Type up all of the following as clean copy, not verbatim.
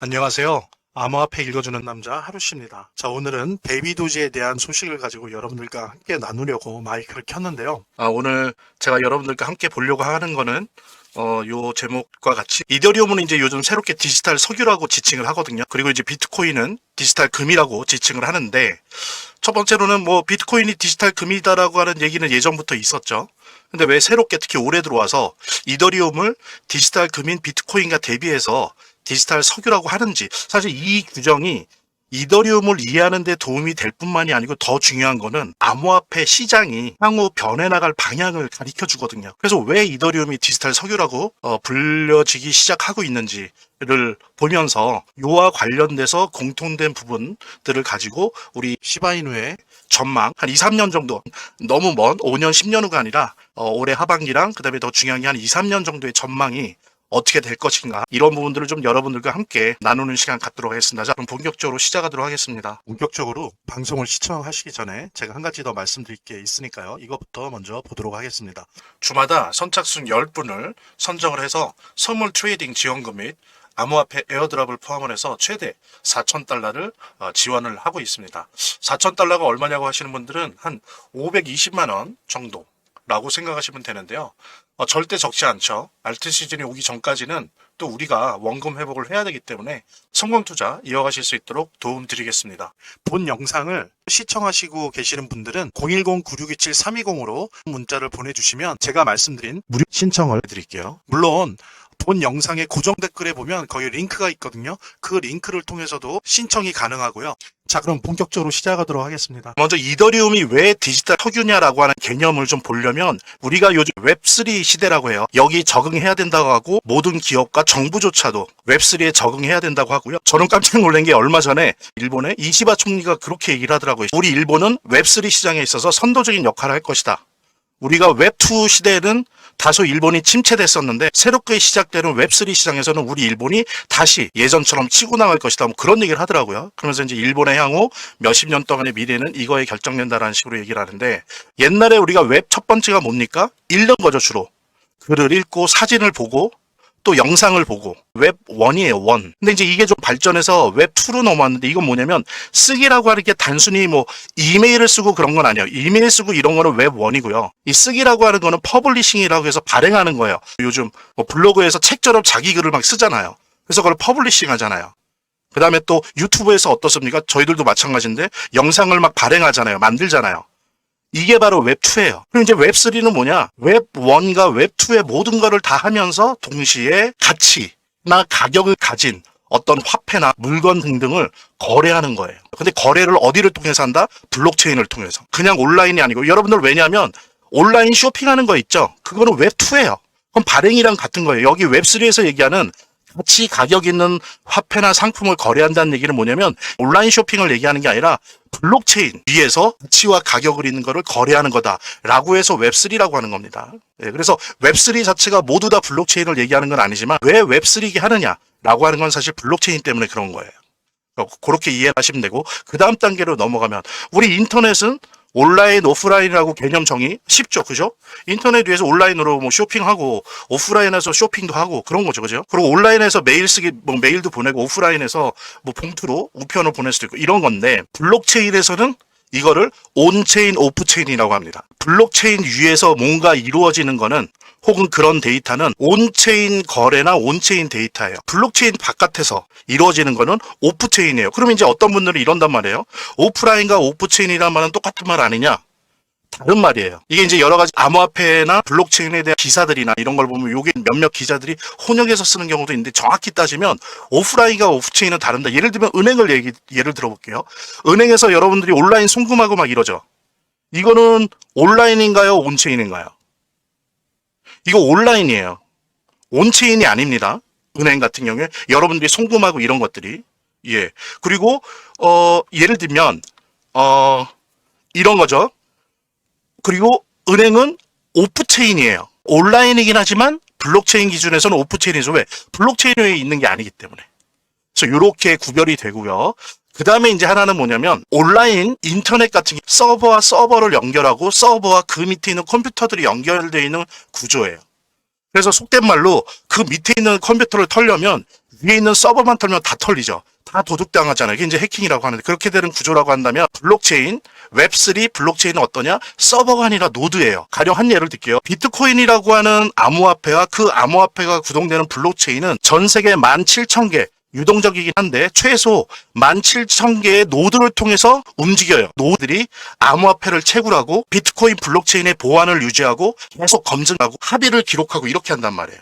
안녕하세요. 암호화폐 읽어주는 남자 하루씨입니다. 자, 오늘은 베이비도지에 대한 소식을 가지고 여러분들과 함께 나누려고 마이크를 켰는데요. 오늘 제가 여러분들과 함께 보려고 하는 거는 요 제목과 같이 이더리움은 이제 요즘 새롭게 디지털 석유라고 지칭을 하거든요. 그리고 이제 비트코인은 디지털 금이라고 지칭을 하는데, 첫 번째로는 뭐 비트코인이 디지털 금이다라고 하는 얘기는 예전부터 있었죠. 근데 왜 새롭게 특히 올해 들어와서 이더리움을 디지털 금인 비트코인과 대비해서 디지털 석유라고 하는지, 사실 이 규정이 이더리움을 이해하는 데 도움이 될 뿐만이 아니고 더 중요한 거는 암호화폐 시장이 향후 변해나갈 방향을 가리켜 주거든요. 그래서 왜 이더리움이 디지털 석유라고 불려지기 시작하고 있는지를 보면서 요와 관련돼서 공통된 부분들을 가지고 우리 시바이누의 전망 한 2, 3년 정도, 너무 먼 5년, 10년 후가 아니라 올해 하반기랑 그다음에 더 중요한 게 한 2, 3년 정도의 전망이 어떻게 될 것인가, 이런 부분들을 좀 여러분들과 함께 나누는 시간 갖도록 하겠습니다. 자, 그럼 본격적으로 시작하도록 하겠습니다. 본격적으로 방송을 시청하시기 전에 제가 한 가지 더 말씀드릴 게 있으니까요. 이것부터 먼저 보도록 하겠습니다. 주마다 선착순 10분을 선정을 해서 선물 트레이딩 지원금 및 암호화폐 에어드랍을 포함을 해서 최대 4,000달러를 지원을 하고 있습니다. 4,000달러가 얼마냐고 하시는 분들은 한 520만 원 정도 라고 생각하시면 되는데요. 절대 적지 않죠. 알트 시즌이 오기 전까지는 또 우리가 원금 회복을 해야 되기 때문에 성공 투자 이어가실 수 있도록 도움 드리겠습니다. 본 영상을 시청하시고 계시는 분들은 010-9627-320으로 문자를 보내주시면 제가 말씀드린 무료 신청을 해드릴게요. 물론 본 영상의 고정 댓글에 보면 거기 링크가 있거든요. 그 링크를 통해서도 신청이 가능하고요. 자, 그럼 본격적으로 시작하도록 하겠습니다. 먼저 이더리움이 왜 디지털 석유냐라고 하는 개념을 좀 보려면, 우리가 요즘 웹3 시대라고 해요. 여기 적응해야 된다고 하고 모든 기업과 정부조차도 웹3에 적응해야 된다고 하고요. 저는 깜짝 놀란 게 얼마 전에 일본의 이시바 총리가 그렇게 얘기를 하더라고요. 우리 일본은 웹3 시장에 있어서 선도적인 역할을 할 것이다. 우리가 웹2 시대에는 다소 일본이 침체됐었는데 새롭게 시작되는 웹3 시장에서는 우리 일본이 다시 예전처럼 치고 나갈 것이다. 뭐 그런 얘기를 하더라고요. 그러면서 이제 일본의 향후 몇십 년 동안의 미래는 이거에 결정된다라는 식으로 얘기를 하는데, 옛날에 우리가 웹 첫 번째가 뭡니까? 읽는 거죠, 주로. 글을 읽고 사진을 보고 또 영상을 보고. 웹 1이에요, 1. 근데 이제 이게 좀 발전해서 웹 2로 넘어왔는데, 이건 뭐냐면 쓰기라고 하는 게 단순히 뭐 이메일을 쓰고 그런 건 아니에요. 이메일 쓰고 이런 거는 웹 1이고요. 이 쓰기라고 하는 거는 퍼블리싱이라고 해서 발행하는 거예요. 요즘 뭐 블로그에서 책처럼 자기 글을 막 쓰잖아요. 그래서 그걸 퍼블리싱 하잖아요. 그 다음에 또 유튜브에서 어떻습니까? 저희들도 마찬가지인데 영상을 막 발행하잖아요. 만들잖아요. 이게 바로 웹2예요. 그럼 이제 웹3는 뭐냐? 웹1과 웹2의 모든 거를 다 하면서 동시에 가치나 가격을 가진 어떤 화폐나 물건 등등을 거래하는 거예요. 근데 거래를 어디를 통해서 한다? 블록체인을 통해서. 그냥 온라인이 아니고, 여러분들 왜냐하면 온라인 쇼핑하는 거 있죠? 그거는 웹2예요. 그럼 발행이랑 같은 거예요. 여기 웹3에서 얘기하는 가치, 가격 있는 화폐나 상품을 거래한다는 얘기는 뭐냐면 온라인 쇼핑을 얘기하는 게 아니라 블록체인 위에서 가치와 가격을 있는 거를 거래하는 거다라고 해서 웹3라고 하는 겁니다. 네, 그래서 웹3 자체가 모두 다 블록체인을 얘기하는 건 아니지만 왜 웹3게 하느냐라고 하는 건 사실 블록체인 때문에 그런 거예요. 그렇게 이해하시면 되고, 그 다음 단계로 넘어가면 우리 인터넷은 온라인, 오프라인이라고 개념 정의 쉽죠, 그죠? 인터넷 위에서 온라인으로 뭐 쇼핑하고 오프라인에서 쇼핑도 하고 그런 거죠, 그죠? 그리고 온라인에서 메일 쓰기, 뭐 메일도 보내고 오프라인에서 뭐 봉투로 우편을 보낼 수도 있고 이런 건데, 블록체인에서는 이거를 온체인, 오프체인이라고 합니다. 블록체인 위에서 뭔가 이루어지는 거는, 혹은 그런 데이터는 온체인 거래나 온체인 데이터예요. 블록체인 바깥에서 이루어지는 거는 오프체인이에요. 그럼 이제 어떤 분들은 이런단 말이에요. 오프라인과 오프체인이란 말은 똑같은 말 아니냐? 다른 말이에요. 이게 이제 여러 가지 암호화폐나 블록체인에 대한 기사들이나 이런 걸 보면 요게 몇몇 기자들이 혼역해서 쓰는 경우도 있는데, 정확히 따지면 오프라인과 오프체인은 다른다. 예를 들면 은행을 예를 들어볼게요. 은행에서 여러분들이 온라인 송금하고 막 이러죠. 이거는 온라인인가요? 온체인인가요? 이거 온라인이에요. 온체인이 아닙니다. 은행 같은 경우에 여러분들이 송금하고 이런 것들이. 예. 그리고 예를 들면 이런 거죠. 그리고 은행은 오프체인이에요. 온라인이긴 하지만 블록체인 기준에서는 오프체인이죠. 왜? 블록체인에 있는 게 아니기 때문에. 그래서 이렇게 구별이 되고요. 그 다음에 이제 하나는 뭐냐면 온라인 인터넷 같은 서버와 서버를 연결하고 서버와 그 밑에 있는 컴퓨터들이 연결되어 있는 구조예요. 그래서 속된 말로 그 밑에 있는 컴퓨터를 털려면 위에 있는 서버만 털면 다 털리죠. 다 도둑당하잖아요. 이게 이제 해킹이라고 하는데, 그렇게 되는 구조라고 한다면 블록체인, 웹3 블록체인은 어떠냐? 서버가 아니라 노드예요. 가령 한 예를 들게요. 비트코인이라고 하는 암호화폐와 그 암호화폐가 구동되는 블록체인은 전 세계 17,000개, 유동적이긴 한데 최소 17,000개의 노드를 통해서 움직여요. 노드들이 암호화폐를 채굴하고 비트코인 블록체인의 보안을 유지하고 계속 검증하고 합의를 기록하고 이렇게 한단 말이에요.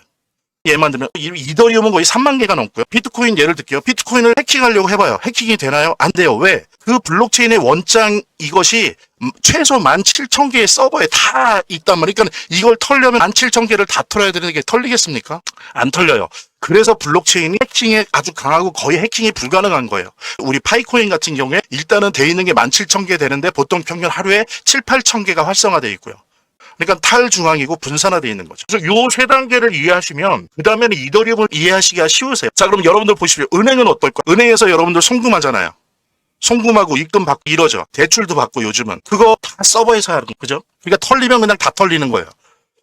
예만 들면 이더리움은 거의 3만 개가 넘고요. 비트코인 예를 들게요. 비트코인을 해킹하려고 해봐요. 해킹이 되나요? 안 돼요. 왜? 그 블록체인의 원장 이것이 최소 17,000개의 서버에 다 있단 말이에요. 그러니까 이걸 털려면 17,000개를 다 털어야 되는 게 털리겠습니까? 안 털려요. 그래서 블록체인이 해킹에 아주 강하고 거의 해킹이 불가능한 거예요. 우리 파이코인 같은 경우에 일단은 돼 있는 게 17,000개 되는데 보통 평균 하루에 7, 8,000개가 활성화되어 있고요. 그러니까 탈중앙이고 분산화되어 있는 거죠. 그래서 요 세 단계를 이해하시면 그 다음에는 이더리움을 이해하시기가 쉬우세요. 자, 그럼 여러분들 보십시오. 은행은 어떨까요? 은행에서 여러분들 송금하잖아요. 송금하고 입금 받고 이러죠. 대출도 받고 요즘은. 그거 다 서버에서 하는 거죠. 그죠? 그러니까 털리면 그냥 다 털리는 거예요.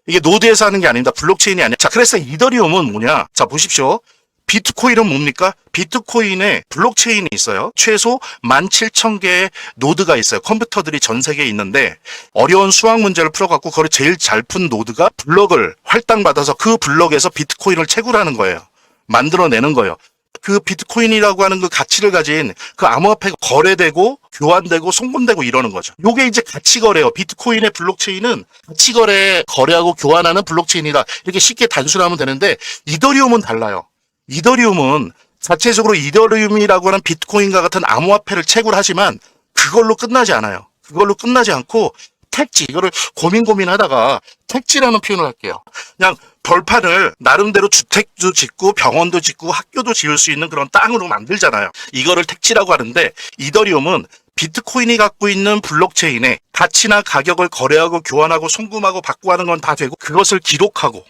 이게 노드에서 하는 게 아닙니다. 블록체인이 아니야. 자, 그래서 이더리움은 뭐냐? 자, 보십시오. 비트코인은 뭡니까? 비트코인에 블록체인이 있어요. 최소 17,000개의 노드가 있어요. 컴퓨터들이 전 세계에 있는데 어려운 수학 문제를 풀어갖고 그걸 제일 잘 푼 노드가 블럭을 할당받아서 그 블럭에서 비트코인을 채굴하는 거예요. 만들어내는 거예요. 그 비트코인이라고 하는 그 가치를 가진 그 암호화폐가 거래되고 교환되고 송금되고 이러는 거죠. 요게 이제 가치거래요. 비트코인의 블록체인은 가치거래 거래하고 교환하는 블록체인이다. 이렇게 쉽게 단순하면 되는데 이더리움은 달라요. 이더리움은 자체적으로 이더리움이라고 하는 비트코인과 같은 암호화폐를 채굴하지만 그걸로 끝나지 않아요. 그걸로 끝나지 않고 택지, 이거를 고민하다가 택지라는 표현을 할게요. 그냥 벌판을 나름대로 주택도 짓고 병원도 짓고 학교도 지을 수 있는 그런 땅으로 만들잖아요. 이거를 택지라고 하는데 이더리움은 비트코인이 갖고 있는 블록체인에 가치나 가격을 거래하고 교환하고 송금하고 받고 하는 건 다 되고 그것을 기록하고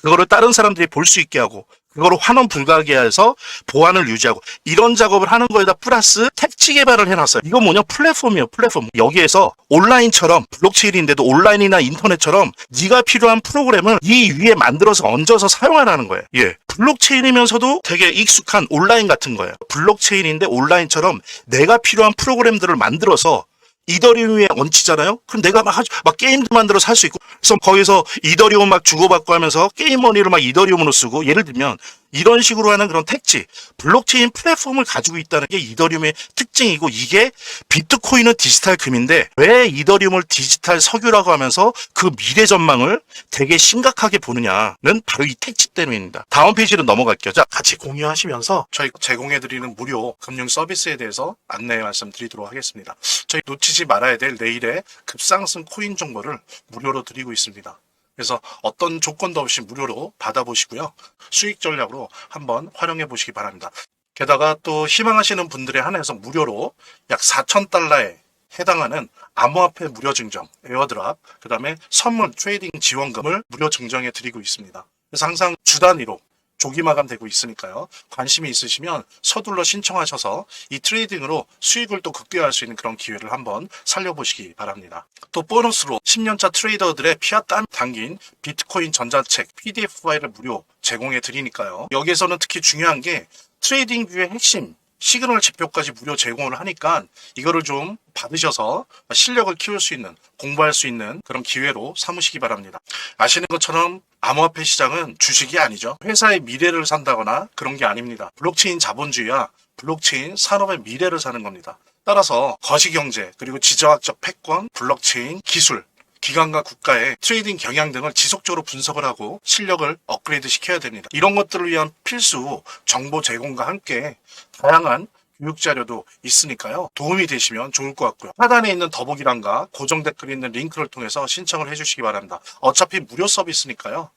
그거를 다른 사람들이 볼 수 있게 하고 그거를 환원 불가하게 해서 보안을 유지하고 이런 작업을 하는 거에다 플러스 택지 개발을 해놨어요. 이거 뭐냐? 플랫폼이에요. 플랫폼. 여기에서 온라인처럼 블록체인인데도 온라인이나 인터넷처럼 네가 필요한 프로그램을 이 위에 만들어서 얹어서 사용하라는 거예요. 예. 블록체인이면서도 되게 익숙한 온라인 같은 거예요. 블록체인인데 온라인처럼 내가 필요한 프로그램들을 만들어서 이더리움 위에 얹히잖아요? 그럼 내가 막 게임도 만들어서 할 수 있고, 그래서 거기서 이더리움 막 주고받고 하면서 게임 머니를 막 이더리움으로 쓰고, 예를 들면 이런 식으로 하는 그런 택지, 블록체인 플랫폼을 가지고 있다는 게 이더리움의 특징이고, 이게 비트코인은 디지털 금인데 왜 이더리움을 디지털 석유라고 하면서 그 미래 전망을 되게 심각하게 보느냐는 바로 이 택지 때문입니다. 다음 페이지로 넘어갈게요. 자, 같이 공유하시면서 저희 제공해드리는 무료 금융 서비스에 대해서 안내 말씀드리도록 하겠습니다. 저희 놓치지 말아야 될 내일의 급상승 코인 정보를 무료로 드리고 있습니다. 그래서 어떤 조건도 없이 무료로 받아보시고요. 수익 전략으로 한번 활용해 보시기 바랍니다. 게다가 또 희망하시는 분들에 한해서 무료로 약 4,000달러에 해당하는 암호화폐 무료 증정, 에어드랍, 그 다음에 선물, 트레이딩 지원금을 무료 증정해 드리고 있습니다. 그래서 항상 주 단위로 조기 마감되고 있으니까요. 관심이 있으시면 서둘러 신청하셔서 이 트레이딩으로 수익을 또 극대화할 수 있는 그런 기회를 한번 살려보시기 바랍니다. 또 보너스로 10년차 트레이더들의 피와 땀 담긴 비트코인 전자책 PDF 파일을 무료 제공해 드리니까요. 여기에서는 특히 중요한 게 트레이딩 뷰의 핵심 시그널 지표까지 무료 제공을 하니까 이거를 좀 받으셔서 실력을 키울 수 있는, 공부할 수 있는 그런 기회로 삼으시기 바랍니다. 아시는 것처럼 암호화폐 시장은 주식이 아니죠. 회사의 미래를 산다거나 그런 게 아닙니다. 블록체인 자본주의와 블록체인 산업의 미래를 사는 겁니다. 따라서 거시경제, 그리고 지정학적 패권, 블록체인 기술, 기관과 국가의 트레이딩 경향 등을 지속적으로 분석을 하고 실력을 업그레이드 시켜야 됩니다. 이런 것들을 위한 필수 정보 제공과 함께 다양한 교육 자료도 있으니까요. 도움이 되시면 좋을 것 같고요. 하단에 있는 더보기란과 고정 댓글에 있는 링크를 통해서 신청을 해주시기 바랍니다. 어차피 무료 서비스니까요.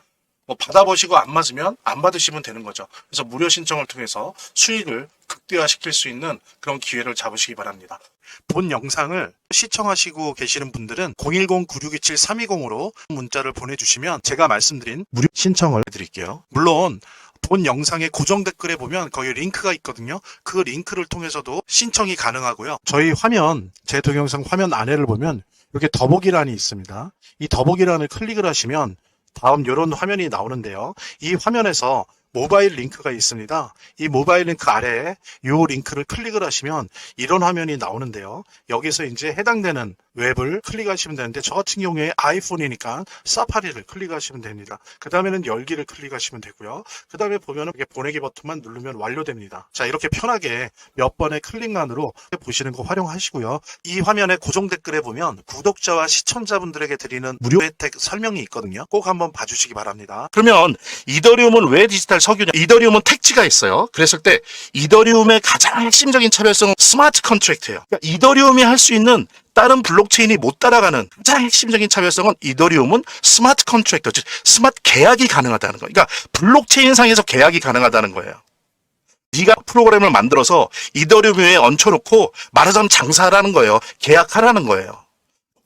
뭐 받아보시고 안 맞으면 안 받으시면 되는 거죠. 그래서 무료 신청을 통해서 수익을 극대화시킬 수 있는 그런 기회를 잡으시기 바랍니다. 본 영상을 시청하시고 계시는 분들은 010-9627-320으로 문자를 보내주시면 제가 말씀드린 무료 신청을 해드릴게요. 물론 본 영상의 고정 댓글에 보면 거기 링크가 있거든요. 그 링크를 통해서도 신청이 가능하고요. 저희 화면, 제 동영상 화면 안에를 보면 이렇게 더보기란이 있습니다. 이 더보기란을 클릭을 하시면 다음 이런 화면이 나오는데요. 이 화면에서 모바일 링크가 있습니다. 이 모바일 링크 아래에 이 링크를 클릭을 하시면 이런 화면이 나오는데요. 여기서 이제 해당되는 웹을 클릭하시면 되는데 저 같은 경우에 아이폰이니까 사파리를 클릭하시면 됩니다. 그 다음에는 열기를 클릭하시면 되고요. 그 다음에 보면은 이렇게 보내기 버튼만 누르면 완료됩니다. 자, 이렇게 편하게 몇 번의 클릭만으로 보시는 거 활용하시고요. 이 화면의 고정 댓글에 보면 구독자와 시청자분들에게 드리는 무료 혜택 설명이 있거든요. 꼭 한번 봐주시기 바랍니다. 그러면 이더리움은 왜 디지털 석유냐? 이더리움은 택지가 있어요. 그랬을 때 이더리움의 가장 핵심적인 차별성은 스마트 컨트랙트예요. 그러니까 이더리움이 할 수 있는 다른 블록체인이 못 따라가는 가장 핵심적인 차별성은 이더리움은 스마트 컨트랙터, 즉 스마트 계약이 가능하다는 거예요. 그러니까 블록체인 상에서 계약이 가능하다는 거예요. 네가 프로그램을 만들어서 이더리움 위에 얹혀놓고 말하자면 장사하라는 거예요. 계약하라는 거예요.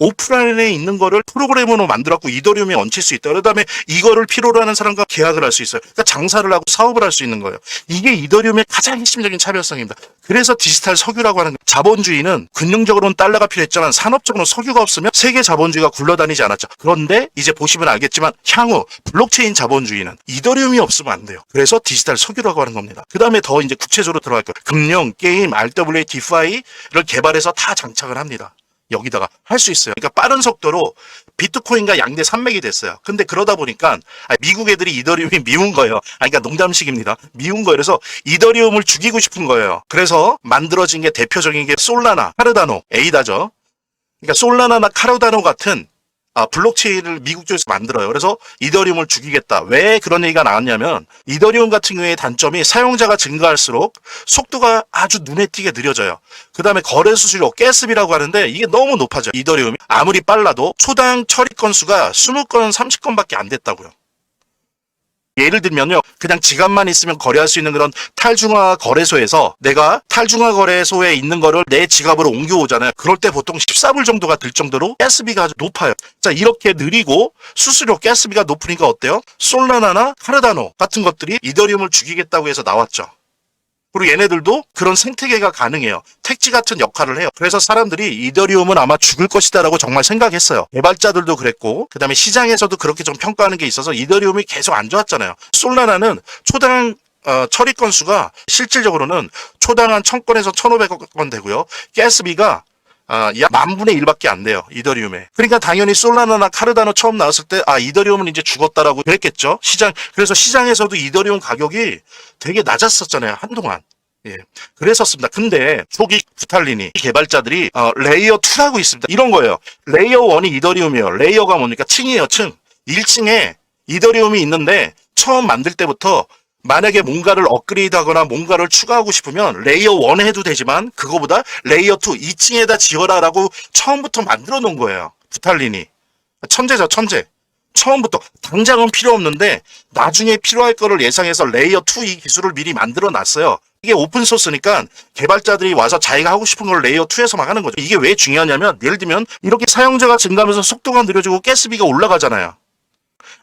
오프라인에 있는 거를 프로그램으로 만들었고 이더리움에 얹힐 수 있다. 그다음에 이거를 필요로 하는 사람과 계약을 할 수 있어요. 그러니까 장사를 하고 사업을 할 수 있는 거예요. 이게 이더리움의 가장 핵심적인 차별성입니다. 그래서 디지털 석유라고 하는 거예요. 자본주의는 금융적으로는 달러가 필요했지만 산업적으로는 석유가 없으면 세계 자본주의가 굴러다니지 않았죠. 그런데 이제 보시면 알겠지만 향후 블록체인 자본주의는 이더리움이 없으면 안 돼요. 그래서 디지털 석유라고 하는 겁니다. 그 다음에 더 이제 구체적으로 들어갈 거예요. 금융, 게임, RWA, 디파이를 개발해서 다 장착을 합니다. 여기다가 할 수 있어요. 그러니까 빠른 속도로 비트코인과 양대 산맥이 됐어요. 근데 그러다 보니까 미국 애들이 이더리움이 미운 거예요. 그러니까 농담식입니다. 미운 거예요. 그래서 이더리움을 죽이고 싶은 거예요. 그래서 만들어진 게 대표적인 게 솔라나, 카르다노, 에이다죠. 그러니까 솔라나나 카르다노 같은 블록체인을 미국 쪽에서 만들어요. 그래서 이더리움을 죽이겠다. 왜 그런 얘기가 나왔냐면 이더리움 같은 경우에 단점이 사용자가 증가할수록 속도가 아주 눈에 띄게 느려져요. 그 다음에 거래 수수료, 가스비라고 하는데 이게 너무 높아져요. 이더리움이 아무리 빨라도 초당 처리 건수가 20건, 30건밖에 안 됐다고요. 예를 들면요, 그냥 지갑만 있으면 거래할 수 있는 그런 탈중앙화 거래소에서 내가 탈중앙화 거래소에 있는 거를 내 지갑으로 옮겨오잖아요. 그럴 때 보통 14불 정도가 들 정도로 가스비가 아주 높아요. 자, 이렇게 느리고 수수료, 가스비가 높으니까 어때요? 솔라나나 카르다노 같은 것들이 이더리움을 죽이겠다고 해서 나왔죠. 그리고 얘네들도 그런 생태계가 가능해요. 택지 같은 역할을 해요. 그래서 사람들이 이더리움은 아마 죽을 것이다 라고 정말 생각했어요. 개발자들도 그랬고 그 다음에 시장에서도 그렇게 좀 평가하는 게 있어서 이더리움이 계속 안 좋았잖아요. 솔라나는 초당 처리 건수가 실질적으로는 초당 한 1000건에서 1500건 되고요. 가스비가 약 10,000분의 1밖에 안 돼요. 이더리움에. 그러니까 당연히 솔라나나 카르다노 처음 나왔을 때 이더리움은 이제 죽었다라고 그랬겠죠. 그래서 시장에서도 이더리움 가격이 되게 낮았었잖아요. 한동안. 예. 그랬었습니다. 근데 초기 부탈리니 개발자들이 레이어 2라고 있습니다. 이런 거예요. 레이어 1이 이더리움이에요. 레이어가 뭡니까? 층이에요. 층. 1층에 이더리움이 있는데 처음 만들 때부터 만약에 뭔가를 업그레이드하거나 뭔가를 추가하고 싶으면 레이어 1에 해도 되지만 그거보다 레이어 2, 2층에다 지어라 라고 처음부터 만들어 놓은 거예요. 부탈리니. 천재죠, 천재. 처음부터. 당장은 필요 없는데 나중에 필요할 거를 예상해서 레이어 2 이 기술을 미리 만들어 놨어요. 이게 오픈소스니까 개발자들이 와서 자기가 하고 싶은 걸 레이어 2에서만 하는 거죠. 이게 왜 중요하냐면 예를 들면 이렇게 사용자가 증가하면서 속도가 느려지고 가스비가 올라가잖아요.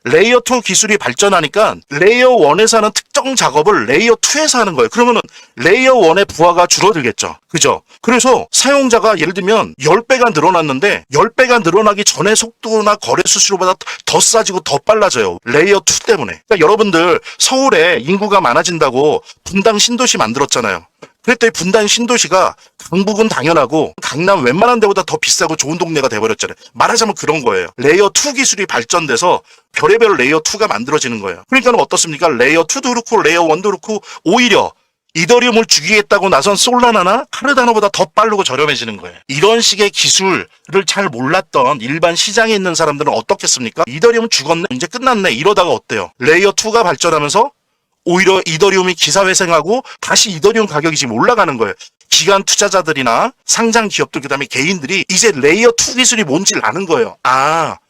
레이어 2 기술이 발전하니까 레이어 1에서 하는 특정 작업을 레이어 2에서 하는 거예요. 그러면은 레이어 1의 부하가 줄어들겠죠. 그죠? 그래서 사용자가 예를 들면 10배가 늘어났는데 10배가 늘어나기 전에 속도나 거래 수수료보다 더 싸지고 더 빨라져요. 레이어 2 때문에. 그러니까 여러분들 서울에 인구가 많아진다고 분당 신도시 만들었잖아요. 그랬더니 분당 신도시가 강북은 당연하고 강남 웬만한 데보다 더 비싸고 좋은 동네가 돼버렸잖아요. 말하자면 그런 거예요. 레이어 2 기술이 발전돼서 별의별 레이어 2가 만들어지는 거예요. 그러니까 어떻습니까? 레이어 2도 그렇고 레이어 1도 그렇고 오히려 이더리움을 죽이겠다고 나선 솔라나나 카르다노보다 더 빠르고 저렴해지는 거예요. 이런 식의 기술을 잘 몰랐던 일반 시장에 있는 사람들은 어떻겠습니까? 이더리움 죽었네, 이제 끝났네 이러다가 어때요? 레이어 2가 발전하면서 오히려 이더리움이 기사회생하고 다시 이더리움 가격이 지금 올라가는 거예요. 기관 투자자들이나 상장 기업들 그다음에 개인들이 이제 레이어 2 기술이 뭔지를 아는 거예요.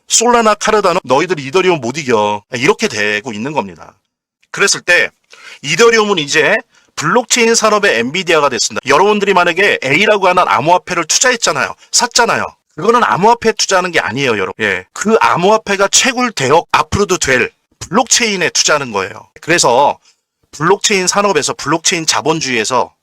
솔라나 카르다노 너희들 이더리움 못 이겨. 이렇게 되고 있는 겁니다. 그랬을 때 이더리움은 이제 블록체인 산업의 엔비디아가 됐습니다. 여러분들이 만약에 A라고 하는 암호화폐를 투자했잖아요. 샀잖아요. 그거는 암호화폐에 투자하는 게 아니에요, 여러분. 예. 그 암호화폐가 채굴되어 앞으로도 될 블록체인에 투자하는 거예요. 그래서 블록체인 산업에서 블록체인 자본주의에서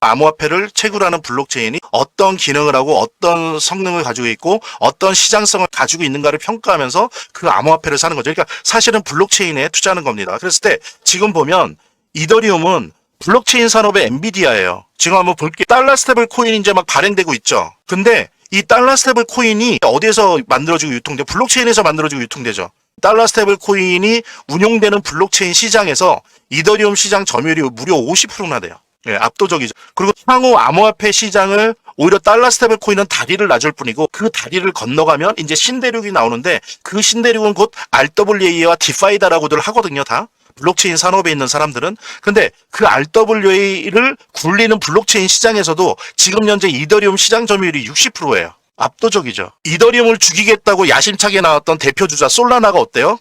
암호화폐를 채굴하는 블록체인이 어떤 기능을 하고 어떤 성능을 가지고 있고 어떤 시장성을 가지고 있는가를 평가하면서 그 암호화폐를 사는 거죠. 그러니까 사실은 블록체인에 투자하는 겁니다. 그랬을 때 지금 보면 이더리움은 블록체인 산업의 엔비디아예요. 지금 한번 볼게요. 달러 스테이블 코인이 이제 막 발행되고 있죠. 근데 이 달러 스테이블 코인이 어디에서 만들어지고 유통돼? 블록체인에서 만들어지고 유통되죠. 달러 스테이블 코인이 운용되는 블록체인 시장에서 이더리움 시장 점유율이 무려 50%나 돼요. 예, 압도적이죠. 그리고 향후 암호화폐 시장을 오히려 달러 스테이블 코인은 다리를 놔줄 뿐이고 그 다리를 건너가면 이제 신대륙이 나오는데 그 신대륙은 곧 RWA와 디파이다라고들 하거든요, 다. 블록체인 산업에 있는 사람들은. 근데 그 RWA를 굴리는 블록체인 시장에서도 지금 현재 이더리움 시장 점유율이 60%예요. 압도적이죠. 이더리움을 죽이겠다고 야심차게 나왔던 대표 주자 솔라나가 어때요?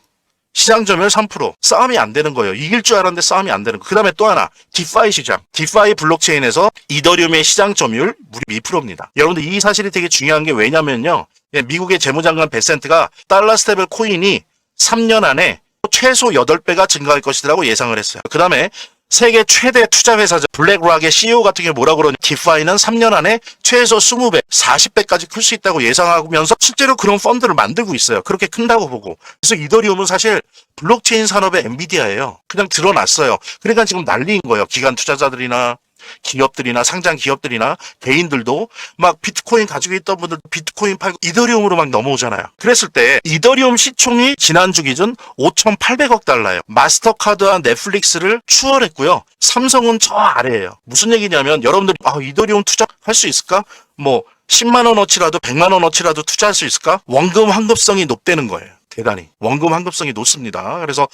시장 점유율 3%. 싸움이 안 되는 거예요. 이길 줄 알았는데 싸움이 안 되는 거예요. 그 다음에 또 하나, 디파이 시장. 디파이 블록체인에서 이더리움의 시장 점유율 무려 2%입니다. 여러분들 이 사실이 되게 중요한 게 왜냐면요. 미국의 재무장관 베센트가 달러 스테이블 코인이 3년 안에 최소 8배가 증가할 것이라고 예상을 했어요. 그 다음에 세계 최대 투자 회사죠. 블랙락의 CEO 같은 게 뭐라고 그러냐. 디파이는 3년 안에 최소 20배, 40배까지 클 수 있다고 예상하면서 실제로 그런 펀드를 만들고 있어요. 그렇게 큰다고 보고. 그래서 이더리움은 사실 블록체인 산업의 엔비디아예요. 그냥 드러났어요. 그러니까 지금 난리인 거예요. 기관 투자자들이나 기업들이나 상장 기업들이나 개인들도 막 비트코인 가지고 있던 분들 비트코인 팔고 이더리움으로 막 넘어오잖아요. 그랬을 때 이더리움 시총이 지난주 기준 5,800억 달러예요. 마스터카드와 넷플릭스를 추월했고요. 삼성은 저 아래예요. 무슨 얘기냐면 여러분들이 이더리움 투자할 수 있을까? 뭐 10만 원어치라도 100만 원어치라도 투자할 수 있을까? 원금 환급성이 높다는 거예요. 대단히 원금 환급성이 높습니다. 그래서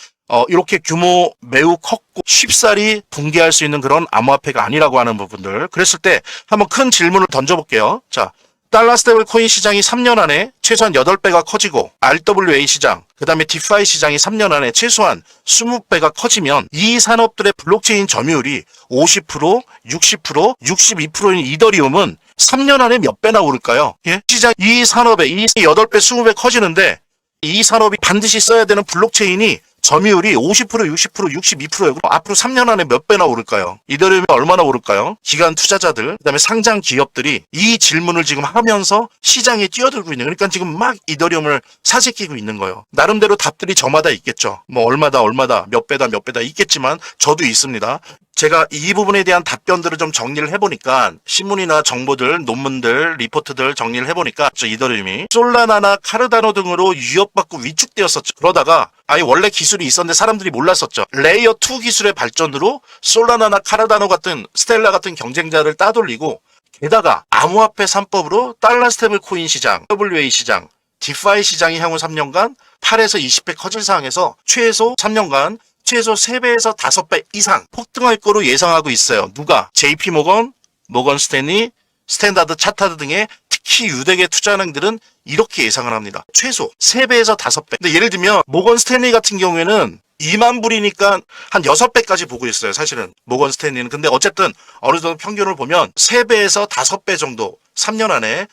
이렇게 규모 매우 컸고 쉽사리 붕괴할 수 있는 그런 암호화폐가 아니라고 하는 부분들. 그랬을 때 한번 큰 질문을 던져볼게요. 자, 달러 스테이블 코인 시장이 3년 안에 최소한 8배가 커지고 RWA 시장, 그 다음에 디파이 시장이 3년 안에 최소한 20배가 커지면 이 산업들의 블록체인 점유율이 50%, 60%, 62%인 이더리움은 3년 안에 몇 배나 오를까요? 예? 시장 이 산업에 이 8배, 20배 커지는데 이 산업이 반드시 써야 되는 블록체인이 점유율이 50%, 60%, 62%예요. 앞으로 3년 안에 몇 배나 오를까요? 이더리움이 얼마나 오를까요? 기관 투자자들, 그다음에 상장 기업들이 이 질문을 지금 하면서 시장에 뛰어들고 있는, 그러니까 지금 막 이더리움을 사재끼고 있는 거예요. 나름대로 답들이 저마다 있겠죠. 뭐 얼마다, 몇 배다 있겠지만 저도 있습니다. 제가 이 부분에 대한 답변들을 좀 정리를 해보니까 신문이나 정보들, 논문들, 리포트들 정리를 해보니까 이더리움이 솔라나나 카르다노 등으로 위협받고 위축되었었죠. 그러다가 아예 원래 기술이 있었는데 사람들이 몰랐었죠. 레이어 2 기술의 발전으로 솔라나나 카르다노 같은 스텔라 같은 경쟁자를 따돌리고 게다가 암호화폐 3법으로 달러 스테이블 코인 시장, WA 시장, 디파이 시장이 향후 3년간 8에서 20배 커질 상황에서 최소 3년간 최소 3배에서 5배 이상 폭등할 거로 예상하고 있어요. 누가? JP모건, 모건 스탠리, 스탠다드 차타드 등의 특히 유대계 투자은행들은 이렇게 예상을 합니다. 최소 3배에서 5배. 근데 예를 들면 모건 스탠리 같은 경우에는 2만 불이니까 한 6배까지 보고 있어요. 사실은 모건 스탠리는. 근데 어쨌든 어느 정도 평균을 보면 3배에서 5배 정도 3년 안에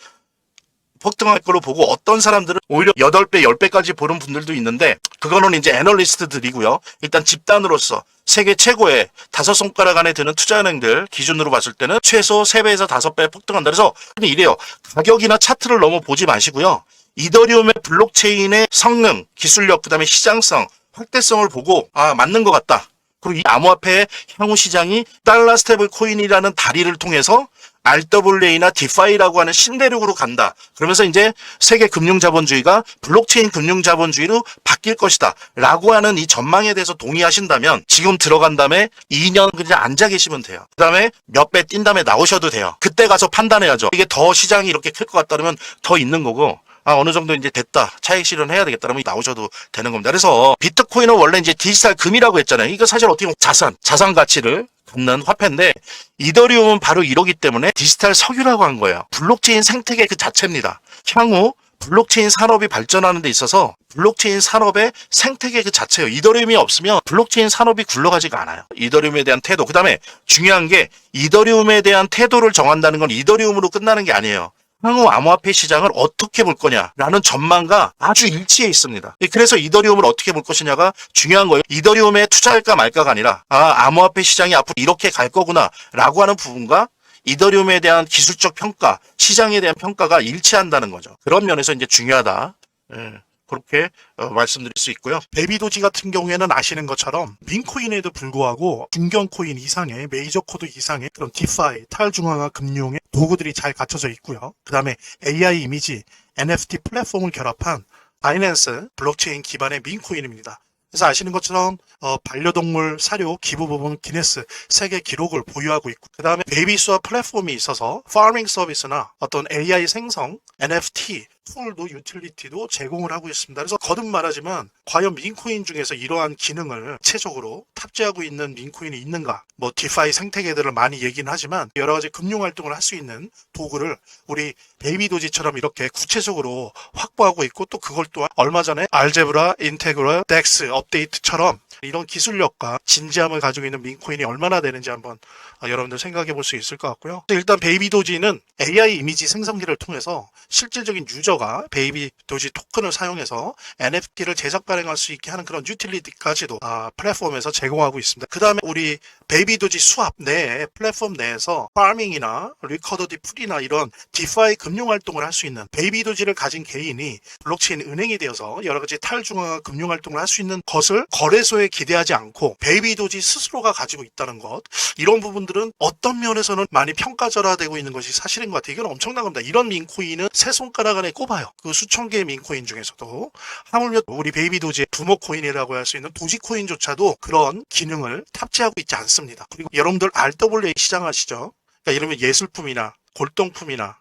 폭등할 걸로 보고 어떤 사람들은 오히려 8배, 10배까지 보는 분들도 있는데 그거는 이제 애널리스트들이고요. 일단 집단으로서 세계 최고의 5손가락 안에 드는 투자은행들 기준으로 봤을 때는 최소 3배에서 5배 폭등한다. 그래서 이래요. 가격이나 차트를 너무 보지 마시고요. 이더리움의 블록체인의 성능, 기술력, 그 다음에 시장성, 확대성을 보고 맞는 것 같다. 그리고 이 암호화폐의 향후 시장이 달러 스테이블 코인이라는 다리를 통해서 RWA나 디파이라고 하는 신대륙으로 간다. 그러면서 이제 세계 금융자본주의가 블록체인 금융자본주의로 바뀔 것이다. 라고 하는 이 전망에 대해서 동의하신다면 지금 들어간 다음에 2년 그냥 앉아 계시면 돼요. 그 다음에 몇 배 뛴 다음에 나오셔도 돼요. 그때 가서 판단해야죠. 이게 더 시장이 이렇게 클 것 같다 그러면 더 있는 거고 어느 정도 이제 됐다. 차익 실현해야 되겠다. 그러면 나오셔도 되는 겁니다. 그래서 비트코인은 원래 이제 디지털 금이라고 했잖아요. 이거 사실 어떻게 보면 자산 가치를 갖는 화폐인데 이더리움은 바로 이러기 때문에 디지털 석유라고 한 거예요. 블록체인 생태계 그 자체입니다. 향후 블록체인 산업이 발전하는 데 있어서 블록체인 산업의 생태계 그 자체예요. 이더리움이 없으면 블록체인 산업이 굴러가지가 않아요. 이더리움에 대한 태도. 그 다음에 중요한 게 이더리움에 대한 태도를 정한다는 건 이더리움으로 끝나는 게 아니에요. 향후 암호화폐 시장을 어떻게 볼 거냐라는 전망과 아주 일치해 있습니다. 그래서 이더리움을 어떻게 볼 것이냐가 중요한 거예요. 이더리움에 투자할까 말까가 아니라 암호화폐 시장이 앞으로 이렇게 갈 거구나 라고 하는 부분과 이더리움에 대한 기술적 평가, 시장에 대한 평가가 일치한다는 거죠. 그런 면에서 이제 중요하다. 예, 그렇게 말씀드릴 수 있고요. 베이비도지 같은 경우에는 아시는 것처럼 민코인에도 불구하고 중견코인 이상의 메이저 코드 이상의 그런 디파이, 탈중앙화 금융의 도구들이 잘 갖춰져 있고요. 그 다음에 AI 이미지, NFT 플랫폼을 결합한 바이낸스 블록체인 기반의 민코인입니다. 그래서 아시는 것처럼 반려동물 사료 기부 부분 기네스 세계 기록을 보유하고 있고, 그 다음에 베이비스와 플랫폼이 있어서 파밍 서비스나 어떤 AI 생성, NFT 툴도 유틸리티도 제공을 하고 있습니다. 그래서 거듭 말하지만 과연 민코인 중에서 이러한 기능을 구체적으로 탑재하고 있는 민코인이 있는가? 뭐 디파이 생태계들을 많이 얘기는 하지만 여러 가지 금융 활동을 할 수 있는 도구를 우리 베이비도지처럼 이렇게 구체적으로 확보하고 있고, 또 그걸 또한 얼마 전에 알제브라, 인테그럴, 덱스 업데이트처럼 이런 기술력과 진지함을 가지고 있는 민코인이 얼마나 되는지 한번 여러분들 생각해 볼 수 있을 것 같고요. 일단 베이비도지는 AI 이미지 생성기를 통해서 실질적인 유저가 베이비도지 토큰을 사용해서 NFT를 제작 발행할 수 있게 하는 그런 유틸리티까지도 플랫폼에서 제공하고 있습니다. 그 다음에 우리 베이비도지 수합 내에 플랫폼 내에서 파밍이나 리커더디 풀이나 이런 디파이 금융 활동을 할 수 있는 베이비도지를 가진 개인이 블록체인 은행이 되어서 여러 가지 탈중앙화 금융 활동을 할 수 있는 것을 거래소에 기대하지 않고 베이비도지 스스로가 가지고 있다는 것, 이런 부분들은 어떤 면에서는 많이 평가절하되고 있는 것이 사실인 것 같아요. 이건 엄청난 겁니다. 이런 민코인은 세 손가락 안에 꼽아요. 그 수천 개의 민코인 중에서도 하물며 우리 베이비도지의 부모코인이라고 할 수 있는 도지코인조차도 그런 기능을 탑재하고 있지 않습니다. 그리고 여러분들 RWA 시장 아시죠? 그러니까 이러면 예술품이나 골동품이나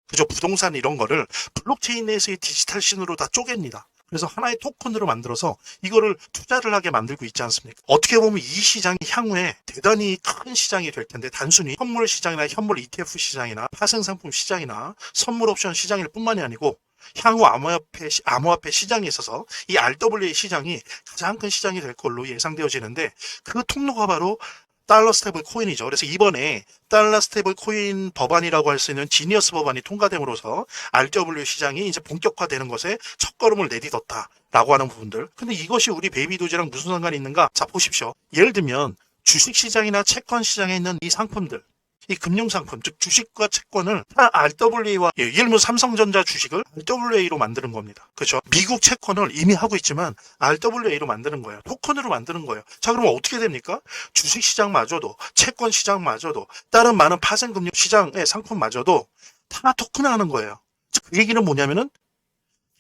그저 부동산 이런 거를 블록체인 내에서의 디지털 신으로 다 쪼갭니다. 그래서 하나의 토큰으로 만들어서 이거를 투자를 하게 만들고 있지 않습니까? 어떻게 보면 이 시장이 향후에 대단히 큰 시장이 될 텐데, 단순히 현물 시장이나 현물 ETF 시장이나 파생상품 시장이나 선물 옵션 시장일 뿐만이 아니고 향후 암호화폐 시장에 있어서 이 RWA 시장이 가장 큰 시장이 될 걸로 예상되어지는데, 그 통로가 바로 달러 스테이블 코인이죠. 그래서 이번에 달러 스테이블 코인 법안이라고 할 수 있는 지니어스 법안이 통과됨으로써 RWA 시장이 이제 본격화되는 것에 첫걸음을 내딛었다라고 하는 부분들. 근데 이것이 우리 베이비도지랑 무슨 상관이 있는가? 자, 보십시오. 예를 들면 주식 시장이나 채권 시장에 있는 이 상품들, 이 금융상품, 즉 주식과 채권을 다 RWA와, 예를 들면 삼성전자 주식을 RWA로 만드는 겁니다. 그렇죠? 미국 채권을 이미 하고 있지만 RWA로 만드는 거예요. 토큰으로 만드는 거예요. 자, 그러면 어떻게 됩니까? 주식시장마저도, 채권시장마저도, 다른 많은 파생금융 시장의 상품마저도 다 토큰화하는 거예요. 그 얘기는 뭐냐면은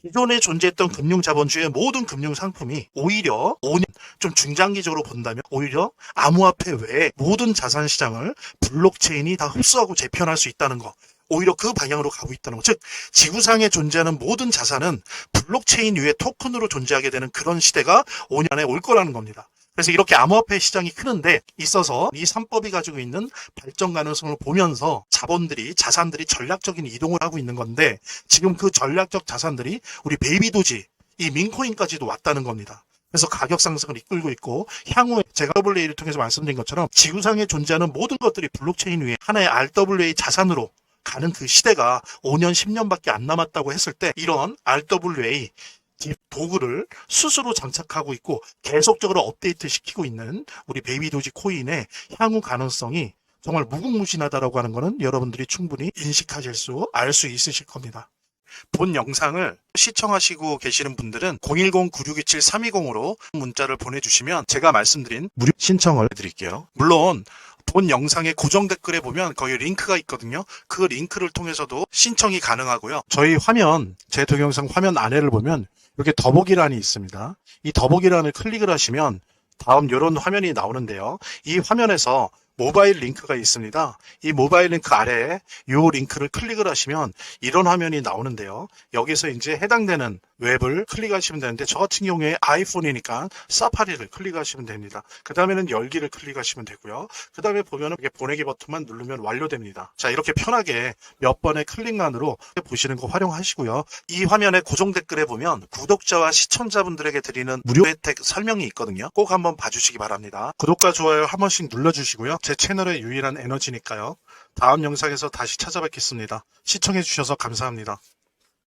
기존에 존재했던 금융자본주의의 모든 금융상품이 오히려 5년 좀 중장기적으로 본다면 오히려 암호화폐 외에 모든 자산시장을 블록체인이 다 흡수하고 재편할 수 있다는 거, 오히려 그 방향으로 가고 있다는 거. 즉 지구상에 존재하는 모든 자산은 블록체인 위에 토큰으로 존재하게 되는 그런 시대가 5년 안에 올 거라는 겁니다. 그래서 이렇게 암호화폐 시장이 크는데 있어서 이 3법이 가지고 있는 발전 가능성을 보면서 자산들이 전략적인 이동을 하고 있는 건데, 지금 그 전략적 자산들이 우리 베이비도지, 이 민코인까지도 왔다는 겁니다. 그래서 가격 상승을 이끌고 있고, 향후에 제가 RWA를 통해서 말씀드린 것처럼 지구상에 존재하는 모든 것들이 블록체인 위에 하나의 RWA 자산으로 가는 그 시대가 5년, 10년밖에 안 남았다고 했을 때, 이런 RWA 도구를 스스로 장착하고 있고 계속적으로 업데이트 시키고 있는 우리 베이비도지 코인의 향후 가능성이 정말 무궁무진하다라고 하는 것은 여러분들이 충분히 알 수 있으실 겁니다. 본 영상을 시청하시고 계시는 분들은 010-9627-320으로 문자를 보내주시면 제가 말씀드린 무료 신청을 해드릴게요. 물론 본 영상의 고정 댓글에 보면 거기 링크가 있거든요. 그 링크를 통해서도 신청이 가능하고요. 저희 제 동영상 화면 아래를 보면 이렇게 더보기란이 있습니다. 이 더보기란을 클릭을 하시면 다음 이런 화면이 나오는데요. 이 화면에서 모바일 링크가 있습니다. 이 모바일 링크 아래에 이 링크를 클릭을 하시면 이런 화면이 나오는데요. 여기서 이제 해당되는 웹을 클릭하시면 되는데, 저 같은 경우에 아이폰이니까 사파리를 클릭하시면 됩니다. 그 다음에는 열기를 클릭하시면 되고요. 그 다음에 보면은 이렇게 보내기 버튼만 누르면 완료됩니다. 자, 이렇게 편하게 몇 번의 클릭만으로 보시는 거 활용하시고요. 이 화면의 고정 댓글에 보면 구독자와 시청자분들에게 드리는 무료 혜택 설명이 있거든요. 꼭 한번 봐주시기 바랍니다. 구독과 좋아요 한 번씩 눌러주시고요. 제 채널의 유일한 에너지니까요. 다음 영상에서 다시 찾아뵙겠습니다. 시청해주셔서 감사합니다.